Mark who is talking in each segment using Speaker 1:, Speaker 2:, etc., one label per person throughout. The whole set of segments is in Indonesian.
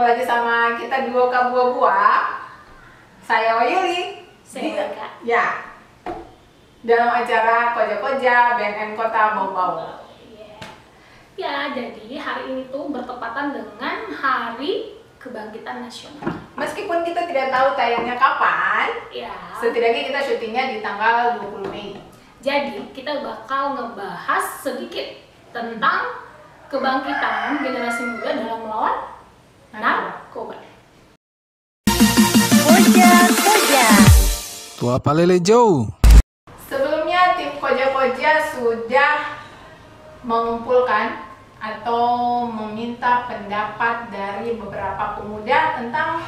Speaker 1: lagi sama kita duo Buah-Buah. Saya Wayuli.
Speaker 2: Saya Kak.
Speaker 1: Ya. Dalam acara Koja-Koja BNN Kota Bau-Bau.
Speaker 2: Ya, jadi hari ini tuh bertepatan dengan Hari Kebangkitan Nasional.
Speaker 1: Meskipun kita tidak tahu tayangnya kapan,
Speaker 2: Ya.
Speaker 1: setidaknya kita syutingnya di tanggal 20 Mei.
Speaker 2: Jadi kita bakal ngebahas sedikit tentang kebangkitan generasi muda dalam melawan narkoba.
Speaker 3: Koja-Koja.
Speaker 4: Tua Palele Joe.
Speaker 1: Sebelumnya tim Koja-Koja sudah mengumpulkan atau meminta pendapat dari beberapa pemuda tentang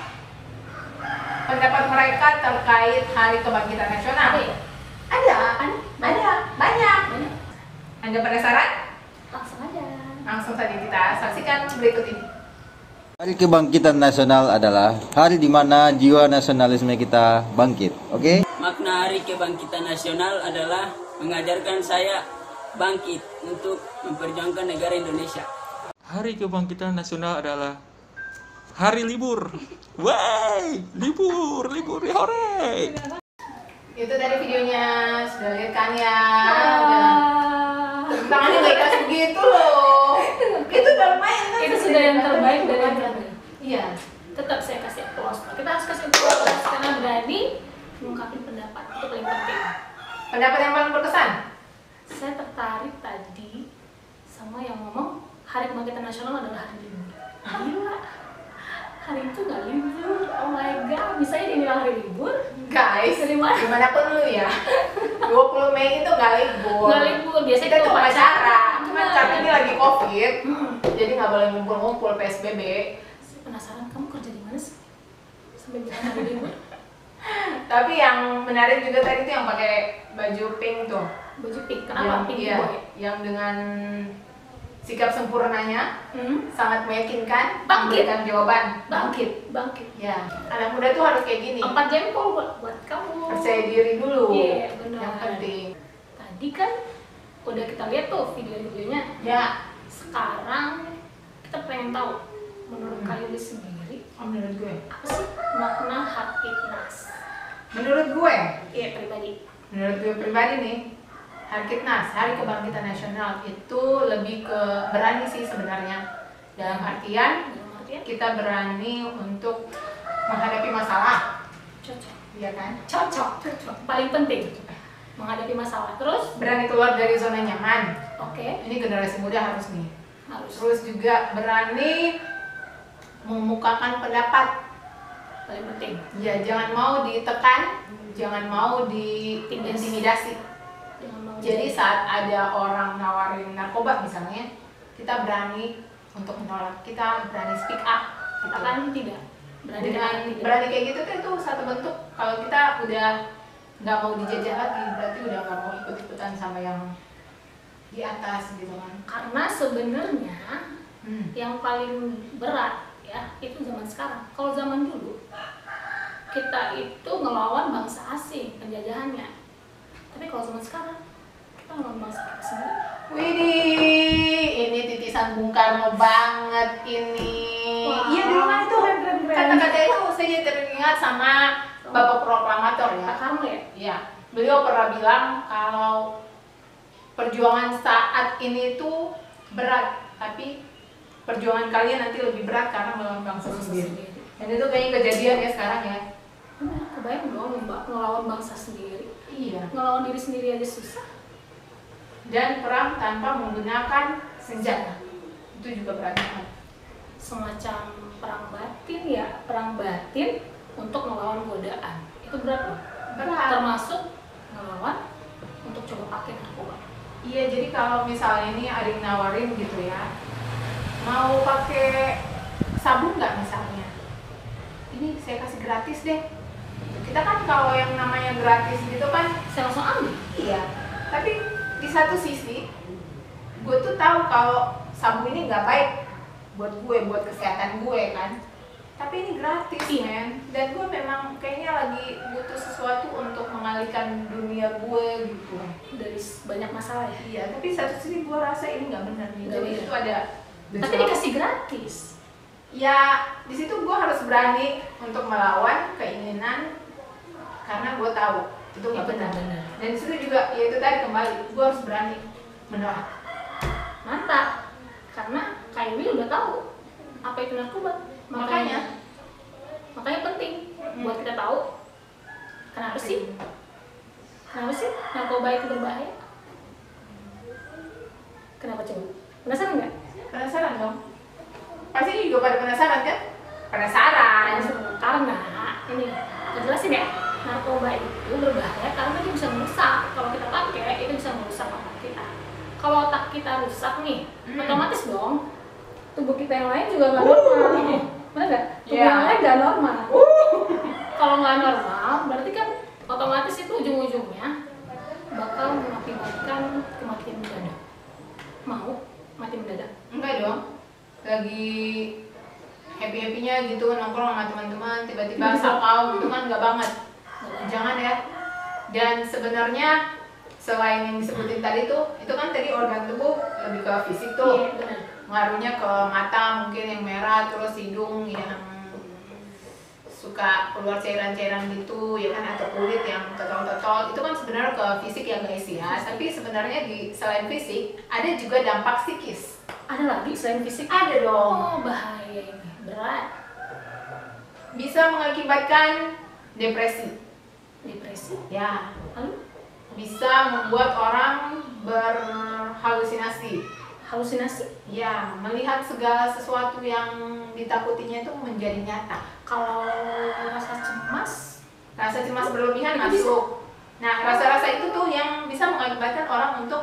Speaker 1: pendapat mereka terkait Hari Kebangkitan Nasional. Ada banyak. Anda penasaran?
Speaker 2: Langsung aja.
Speaker 1: Langsung saja kita saksikan berikut ini.
Speaker 5: Hari Kebangkitan Nasional adalah hari di mana jiwa nasionalisme kita bangkit. Oke?
Speaker 6: Makna Hari Kebangkitan Nasional adalah mengajarkan saya bangkit untuk memperjuangkan negara Indonesia.
Speaker 7: Hari Kebangkitan Nasional adalah hari libur. Wey, libur, hore.
Speaker 1: Itu dari videonya, sudah lihat kan ya? Tangannya nggak ikhlas begitu loh. Itu udah main kan?
Speaker 2: Itu sudah yang terbaik dari yang terbaik.
Speaker 1: Iya.
Speaker 2: Tetap saya kasih applause. Kita harus kasih applause karena berani mengungkapkan pendapat. Itu paling penting.
Speaker 1: Pendapat yang paling berkesan?
Speaker 2: Saya tertarik tadi sama yang ngomong Hari Kebangkitan Nasional adalah hari libur. Gila. Hari itu nggak libur. Oh my god, misalnya dibilang hari libur?
Speaker 1: Guys,
Speaker 2: Dari mana?
Speaker 1: dimanapun lu ya, 20 Mei itu nggak libur.
Speaker 2: Nggak libur, biasanya
Speaker 1: Kita tuh upacara. Cuman
Speaker 2: Nah.
Speaker 1: karena ini lagi COVID, jadi nggak boleh ngumpul-ngumpul PSBB.
Speaker 2: Saya penasaran kamu kerja di mana sih? Sampai bilang hari libur?
Speaker 1: Tapi yang menarik juga tadi tuh yang pakai baju pink tuh.
Speaker 2: Baju pink, kenapa pink
Speaker 1: Iya,
Speaker 2: boy?
Speaker 1: yang dengan sikap sempurnanya sangat meyakinkan
Speaker 2: Bangkit.
Speaker 1: memberikan jawaban.
Speaker 2: Bangkit.
Speaker 1: Ya, anak muda tuh harus kayak gini.
Speaker 2: 4 jempol buat kamu.
Speaker 1: Percaya diri dulu.
Speaker 2: Iya, benar.
Speaker 1: Yang penting.
Speaker 2: Tadi kan udah kita lihat tuh video-videonya.
Speaker 1: Ya,
Speaker 2: Sekarang kita pengen tahu menurut kalian sendiri
Speaker 1: menurut gue.
Speaker 2: apa sih makna Harkitnas?
Speaker 1: Menurut gue,
Speaker 2: Iya, pribadi.
Speaker 1: menurut gue pribadi nih, Harkitnas, Hari Kebangkitan Nasional itu lebih ke berani sih sebenarnya. Dalam artian
Speaker 2: Dalam artian
Speaker 1: kita berani untuk menghadapi masalah,
Speaker 2: cocok.
Speaker 1: ya kan?
Speaker 2: Cocok. Paling penting menghadapi masalah. Terus
Speaker 1: Berani keluar dari zona nyaman.
Speaker 2: oke,
Speaker 1: Ini generasi muda harus nih.
Speaker 2: harus
Speaker 1: Terus juga berani memukakan pendapat.
Speaker 2: paling penting.
Speaker 1: Ya, jangan mau ditekan, jangan mau diintimidasi.
Speaker 2: Jangan mau
Speaker 1: Jadi saat ada orang nawarin narkoba misalnya, kita berani untuk menolak, kita berani speak up.
Speaker 2: kita kan tidak berani
Speaker 1: Dengan
Speaker 2: katakan tidak.
Speaker 1: berani kayak gitu tuh itu satu bentuk kalau kita udah nggak mau dijajah lagi, berarti udah nggak mau ikut-ikutan sama yang di atas gitu kan.
Speaker 2: Karena sebenarnya yang paling berat ya itu zaman sekarang. Kalau zaman dulu kita itu ngelawan bangsa asing penjajahannya. Tapi kalau zaman sekarang kita ngelawan bangsa kita sendiri.
Speaker 1: Widih, ini titisan Bung Karno banget ini.
Speaker 2: Wah,
Speaker 1: Iya dulu kan itu
Speaker 2: keren.
Speaker 1: kata-kata itu saya teringat sama Bapak Proklamator ya.
Speaker 2: Pak Karno ya?
Speaker 1: Iya, beliau pernah bilang kalau perjuangan saat ini tuh berat, tapi perjuangan kalian nanti lebih berat karena melawan bangsa sendiri. Dan itu kayaknya kejadian ya sekarang ya.
Speaker 2: Benar, kebayang dong ngelawan bangsa sendiri.
Speaker 1: Iya.
Speaker 2: Ngelawan diri sendiri aja susah.
Speaker 1: Dan perang tanpa menggunakan senjata, itu juga berat banget.
Speaker 2: Semacam perang batin ya, perang batin untuk ngelawan godaan. Itu berat loh.
Speaker 1: Berat.
Speaker 2: Termasuk ngelawan untuk coba pakai narkoba.
Speaker 1: Iya, jadi kalau misalnya ini ada yang nawarin gitu ya, mau pakai sabun nggak misalnya? Ini saya kasih gratis deh. Kita kan kalau yang namanya gratis gitu kan,
Speaker 2: Saya langsung ambil.
Speaker 1: iya. Tapi di satu sisi, gue tuh tahu kalau sabun ini nggak baik buat gue, buat kesehatan gue kan. Tapi ini gratis,
Speaker 2: Iya.
Speaker 1: men. Dan gue memang kayaknya lagi butuh sesuatu untuk mengalihkan dunia gue gitu.
Speaker 2: Dari banyak masalah ya.
Speaker 1: Iya, tapi satu sisi gue rasa ini nggak benar nih.
Speaker 2: Nggak
Speaker 1: Jadi
Speaker 2: benar.
Speaker 1: itu ada
Speaker 2: Tapi dikasih gratis.
Speaker 1: Ya di situ gue harus berani untuk melawan keinginan karena gue tahu itu nggak benar. Dan di situ juga ya itu tadi kembali gue harus berani menolak.
Speaker 2: Mantap, karena Kak Yuli udah tahu apa itu narkoba. Makanya penting buat kita tahu kenapa sih narkoba itu berbahaya. Kenapa coba? Penasaran nggak?
Speaker 1: Penasaran dong? Pasti juga pada penasaran kan? Penasaran.
Speaker 2: Karena ini jelasin ya, narkoba itu berbahaya karena dia bisa merusak. Kalau kita pakai itu bisa merusak otak kita. Kalau otak kita rusak nih, otomatis dong tubuh kita yang lain juga nggak normal. Benar nggak? Tubuh yang lain nggak normal. Kalau nggak normal, berarti kan otomatis itu ujung-ujungnya bakal mengakibatkan kematian mendadak. Mau mati mendadak?
Speaker 1: Enggak dong. Lagi happy-happynya gitu nongkrong sama teman-teman tiba-tiba sakau gitu kan nggak banget. Jangan ya. Dan sebenarnya selain yang disebutin tadi tuh, itu kan tadi organ tubuh lebih ke fisik tuh.
Speaker 2: Iya, benar.
Speaker 1: Ngaruhnya ke mata mungkin yang merah, terus hidung yang suka keluar cairan-cairan gitu ya kan, atau kulit yang totol-totol. Itu kan sebenarnya ke fisik ya guys ya. Tapi sebenarnya di selain fisik ada juga dampak psikis.
Speaker 2: Ada lagi selain fisik?
Speaker 1: Ada dong.
Speaker 2: Oh, bahaya ini, berat.
Speaker 1: Bisa mengakibatkan depresi.
Speaker 2: Depresi?
Speaker 1: Ya,
Speaker 2: Lalu
Speaker 1: bisa membuat orang berhalusinasi.
Speaker 2: halusinasi?
Speaker 1: Ya, melihat segala sesuatu yang ditakutinya itu menjadi nyata.
Speaker 2: Kalau rasa cemas?
Speaker 1: Rasa cemas berlebihan
Speaker 2: Itu
Speaker 1: masuk. Nah, rasa-rasa itu tuh yang bisa mengakibatkan orang untuk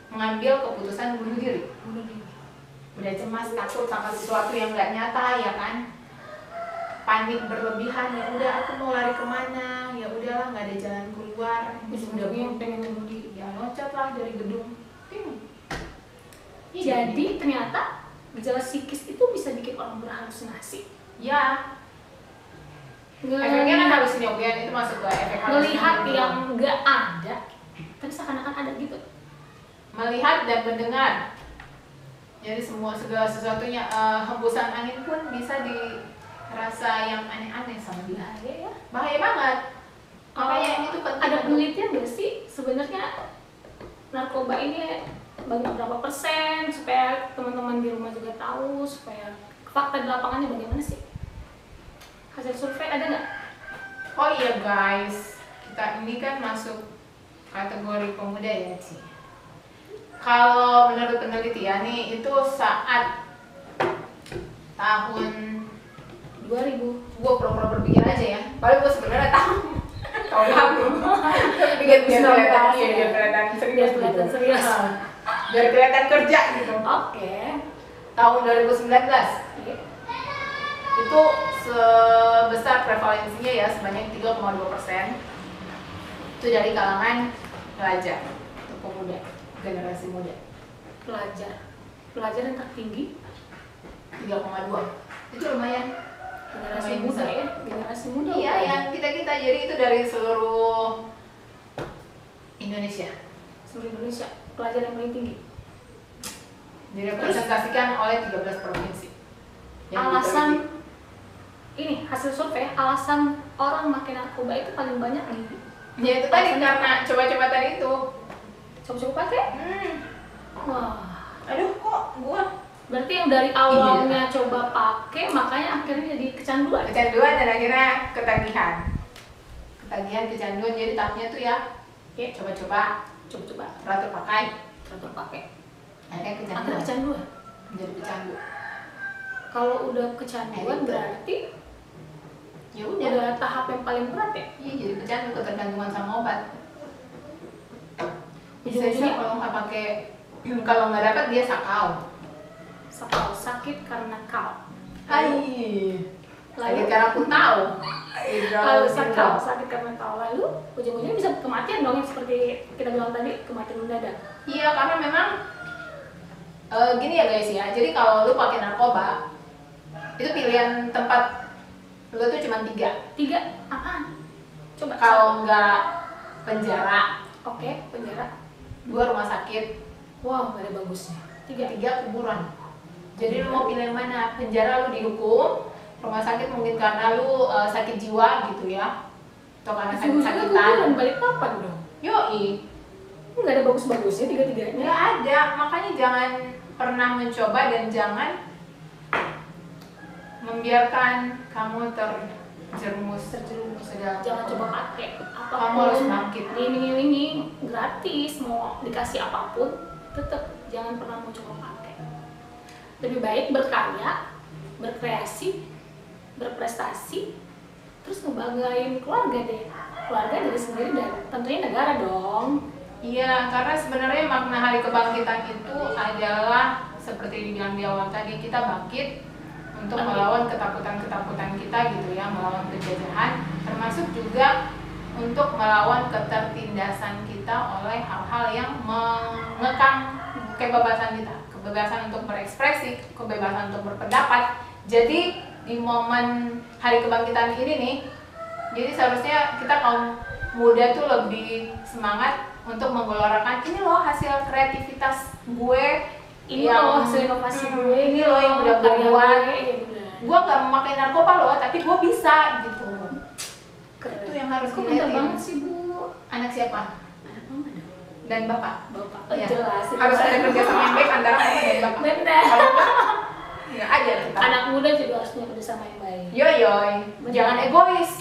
Speaker 1: mengambil keputusan bunuh diri. Udah cemas, takut sama sesuatu yang nggak nyata, ya kan? Panik berlebihan, ya udah aku mau lari kemana? Ya udahlah, nggak ada jalan keluar. Udah
Speaker 2: yang pengen bunuh diri.
Speaker 1: ya loncat lah dari gedung.
Speaker 2: Jadi ternyata gejala psikis itu bisa bikin orang berhalusinasi.
Speaker 1: Ya, efeknya kan halusinogen, itu masuk ke efek
Speaker 2: Melihat
Speaker 1: halusinogen.
Speaker 2: yang nggak ada, tapi seakan-akan ada gitu.
Speaker 1: Melihat dan mendengar. Jadi segala sesuatunya, hembusan angin pun bisa dirasa yang aneh-aneh sama dia.
Speaker 2: Bahaya ya.
Speaker 1: Bahaya banget. Makanya itu penting.
Speaker 2: Ada penelitian nggak sih sebenarnya narkoba ini berapa persen, supaya teman-teman di rumah juga tahu, supaya fakta di lapangannya bagaimana sih? Hasil survei ada nggak?
Speaker 1: Oh iya guys, kita ini kan masuk kategori pemuda ya Ci. Kalau menurut penelitian nih, itu saat tahun
Speaker 2: 2000.
Speaker 1: gue pura-pura berpikir aja ya, padahal gue sebenarnya tahu tahun lalu. Tapi biar kelihatan, iya, biar kelihatan serius,
Speaker 2: Biar kelihatan
Speaker 1: gitu.
Speaker 2: serius.
Speaker 1: Biar kelihatan kerja gitu.
Speaker 2: Oke.
Speaker 1: Tahun 2019
Speaker 2: Iya.
Speaker 1: itu sebesar prevalensinya ya sebanyak 3,2%. Itu dari kalangan pelajar atau pemuda, generasi muda.
Speaker 2: Pelajar yang tertinggi
Speaker 1: 3,2. Itu lumayan.
Speaker 2: generasi
Speaker 1: Lumayan
Speaker 2: muda
Speaker 1: besar.
Speaker 2: ya, generasi muda.
Speaker 1: Iya, yang kita jadi itu dari seluruh Indonesia.
Speaker 2: Seluruh Indonesia pelajar yang paling tinggi.
Speaker 1: Direpresentasikan oleh 13 provinsi. Yang
Speaker 2: Alasan
Speaker 1: diteliti.
Speaker 2: ini hasil survei, alasan orang makin narkoba itu paling banyak di
Speaker 1: Ya itu tadi karena coba-coba tadi itu.
Speaker 2: coba-coba pakai. Wah,
Speaker 1: Aduh kok gua
Speaker 2: berarti yang dari awalnya coba pakai, makanya akhirnya jadi kecanduan.
Speaker 1: kecanduan dan akhirnya ketagihan. Kecanduan, jadi tahapnya tuh ya coba-coba,
Speaker 2: Coba-coba
Speaker 1: teratur pakai,
Speaker 2: teratur pakai.
Speaker 1: akhirnya
Speaker 2: Akhirnya
Speaker 1: kecanduan,
Speaker 2: kecanduan.
Speaker 1: menjadi pecandu.
Speaker 2: Kalau udah kecanduan
Speaker 1: Gitu.
Speaker 2: berarti
Speaker 1: Ya udah,
Speaker 2: udah tahap yang paling berat ya.
Speaker 1: iya jadi pecandu, ketergantungan sama obat. Bisa sih
Speaker 2: Ujung-ujungnya
Speaker 1: kalau nggak pakai, kalau nggak dapat dia sakau.
Speaker 2: sakit karena kau.
Speaker 1: Hai,
Speaker 2: Lalu
Speaker 1: sakit karena aku tahu.
Speaker 2: lalu sakit karena kau, lalu ujung-ujungnya bisa kematian dong, yang seperti kita bilang tadi, kematian mendadak.
Speaker 1: Iya, karena memang gini ya guys ya. Jadi kalau lu pakai narkoba, itu pilihan tempat lu tuh cuma 3.
Speaker 2: 3 apaan? Coba.
Speaker 1: Kalau nggak penjara,
Speaker 2: Oke, penjara.
Speaker 1: 2 rumah sakit,
Speaker 2: Wow, nggak ada bagusnya. 3.
Speaker 1: 3 kuburan. Jadi lu mau pilih yang mana? Penjara lu dihukum, rumah sakit mungkin karena lu sakit jiwa gitu ya, atau karena sakit-sakitan.
Speaker 2: Balik papan dong.
Speaker 1: Yoi,
Speaker 2: Nggak ada bagus-bagusnya tiga-tiganya.
Speaker 1: nggak ada. Makanya jangan pernah mencoba dan jangan membiarkan kamu terjerumus ke dalam.
Speaker 2: Jangan coba pakai apapun.
Speaker 1: Kamu harus bangkit.
Speaker 2: Ini gratis, mau dikasih apapun, tetap jangan pernah mau coba pakai. Lebih baik berkarya, berkreasi, berprestasi, terus ngebanggain keluarga deh. Keluarga diri sendiri dan tentunya negara dong.
Speaker 1: Iya, karena sebenarnya makna Hari Kebangkitan itu adalah seperti dibilang di awal tadi, kita bangkit untuk melawan ketakutan-ketakutan kita gitu ya, melawan penjajahan, termasuk juga untuk melawan ketertindasan kita oleh hal-hal yang mengekang kebebasan kita, kebebasan untuk berekspresi, kebebasan untuk berpendapat. Jadi di momen Hari Kebangkitan ini nih, jadi seharusnya kita kaum muda tuh lebih semangat untuk menggelorakan ini loh hasil kreativitas gue,
Speaker 2: Ini loh hasil inovasi gue,
Speaker 1: ini loh yang udah gue
Speaker 2: karya
Speaker 1: buat.
Speaker 2: gue, iya bener.
Speaker 1: Gue gak memakai narkoba loh, tapi gue bisa gitu.
Speaker 2: Keren.
Speaker 1: Itu yang harus
Speaker 2: Kok pintar
Speaker 1: dilihatin.
Speaker 2: banget sih Bu?
Speaker 1: Anak siapa?
Speaker 2: Anak mama dong.
Speaker 1: Dan bapak.
Speaker 2: Bapak.
Speaker 1: Iya.
Speaker 2: Jelas. itu.
Speaker 1: Harus ada kerjasama yang baik antara mama dan bapak.
Speaker 2: Bener.
Speaker 1: Kalau enggak, ya aja kita.
Speaker 2: Anak muda juga harus punya kerjasama yang baik.
Speaker 1: Yoyoy,
Speaker 2: Bener.
Speaker 1: jangan egois.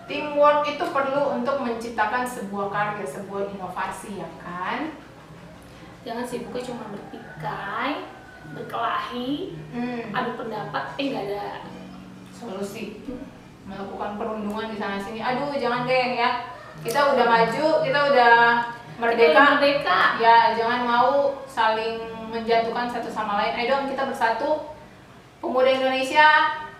Speaker 1: Teamwork itu perlu untuk menciptakan sebuah karya, sebuah inovasi ya kan?
Speaker 2: Jangan sibuknya cuma bertikai, berkelahi, adu pendapat, nggak ada
Speaker 1: Solusi melakukan perundungan di sana sini. Aduh, jangan geng ya. Kita udah maju, kita udah merdeka.
Speaker 2: merdeka.
Speaker 1: Ya, jangan mau saling menjatuhkan satu sama lain. Ayo dong kita bersatu. Pemuda Indonesia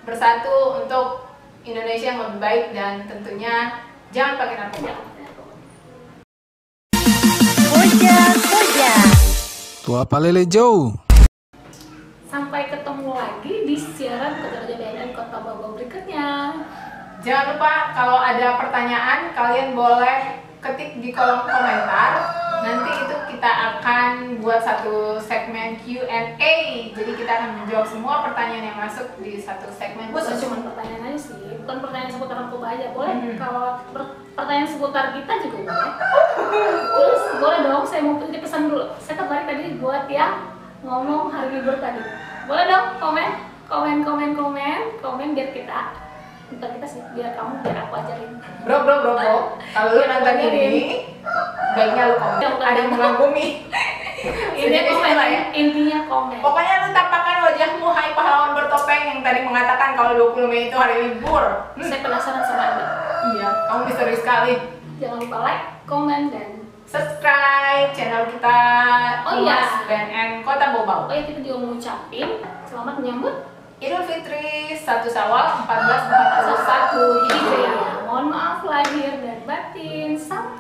Speaker 1: bersatu untuk Indonesia yang lebih baik dan tentunya jangan pakai narkoba.
Speaker 4: Tua Palele Joe.
Speaker 2: Sampai ketemu lagi di siaran Kota Raja BNN Kota Bogor berikutnya.
Speaker 1: Jangan lupa kalau ada pertanyaan kalian boleh ketik di kolom komentar. Nanti itu kita akan buat satu segmen Q&A. Jadi kita akan menjawab semua pertanyaan yang masuk di satu segmen
Speaker 2: Bukan
Speaker 1: khusus.
Speaker 2: cuma pertanyaan aja sih, bukan pertanyaan seputar narkoba aja, boleh. Kalau pertanyaan seputar kita juga boleh. Terus boleh dong, saya mau titip pesan dulu. Saya tertarik tadi buat yang ngomong hari libur tadi. Boleh dong komen biar kita. Bentar kita sih, biar kamu, biar aku ajarin.
Speaker 1: Bro. Kalau lu nonton ini, baiknya lu komen. Ada yang mengagumi.
Speaker 2: Intinya komen,
Speaker 1: lah ya.
Speaker 2: intinya komen.
Speaker 1: Pokoknya lu tampakkan wajahmu, hai pahlawan bertopeng yang tadi mengatakan kalau 20 Mei itu hari libur.
Speaker 2: Saya penasaran sama Anda.
Speaker 1: Iya, kamu misteri sekali.
Speaker 2: Jangan lupa like, komen, dan
Speaker 1: Subscribe channel kita.
Speaker 2: Oh iya.
Speaker 1: Humas BNN Kota Bobau.
Speaker 2: oh ya, kita juga mau ngucapin selamat menyambut
Speaker 1: Idul Fitri 1 Syawal 1441 Hijriah.
Speaker 2: Hijriah. Mohon maaf lahir dan batin. Sampai